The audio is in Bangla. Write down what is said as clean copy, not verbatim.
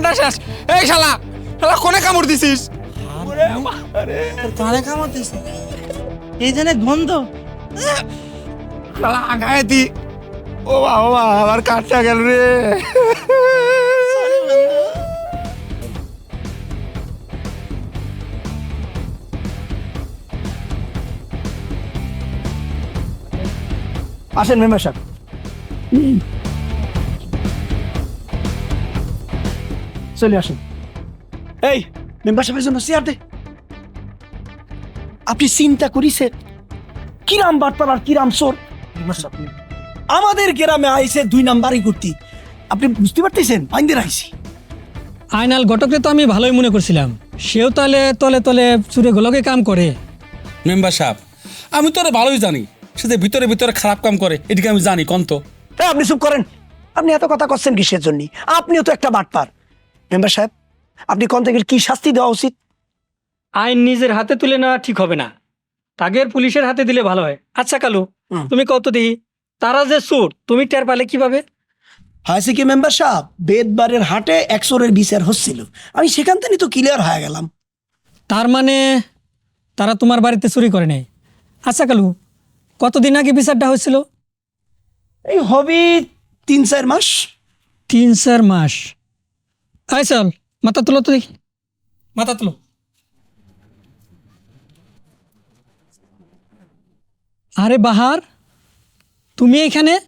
বেটা শেষ। এই শালা শালা কোনে কামড় দিছিস? কানে কামড় এই জানে বন্ধ। শালা আগায় দি। ও বাবা আমার কাটটা গেল রে। আসেন মেম্বার সাহেব। চলে আসেন। এই মেম্বার সাহেবের জন্য চেয়ার দে। আপনি চিন্তা করিছেন কিরাম বাটপার আর কিরাম চোর? মেম্বার সাহেব, আমাদের গ্রামে আইছে 2 নাম্বারই করতি। আপনি বুঝতে পারতেছেন বাইন্দের আইছি। আয়নাল ঘটককে তো আমি ভালোই মনে করছিলাম, সেও তাহলে তলে তলে চুরে গোলকে কাম করে। মেম্বার সাহেব, আমি তো ভালোই জানি সে যে ভিতরে ভিতরে খারাপ কাম করে, এদিকে আমি জানি কন্ত। আপনি চুপ করেন। আপনি এত কথা করছেন কিসের জন্য? আপনিও তো একটা বাটপার। মেম্বার সাহেব, আপনি কোন থেকে কি শাস্তি দেওয়া উচিত? আইন নিজের হাতে তুলে নেওয়া ঠিক হবে না, তাগের পুলিশের হাতে দিলে ভালো হয়। আচ্ছা কালু, তুমি কত দিই তারা যে চোর তুমি টের পালে কিভাবে? হয়েছে কি মেম্বার সাহেব, বেদবারের হাটে 1 চোরের বিচার হচ্ছিল, আমি সেখান থেকে তো ক্লিয়ার হয়ে গেলাম। তার মানে তারা তোমার বাড়িতে চুরি করে নাই। আচ্ছা কালু, কতদিন আগে বিচারটা হয়েছিল? এই হবে 3-4 মাস। 3-4 মাস। আয় চল, মাথা তুলো তো দেখি, মাথা তুলো। আরে বাহার, তুমি এখানে?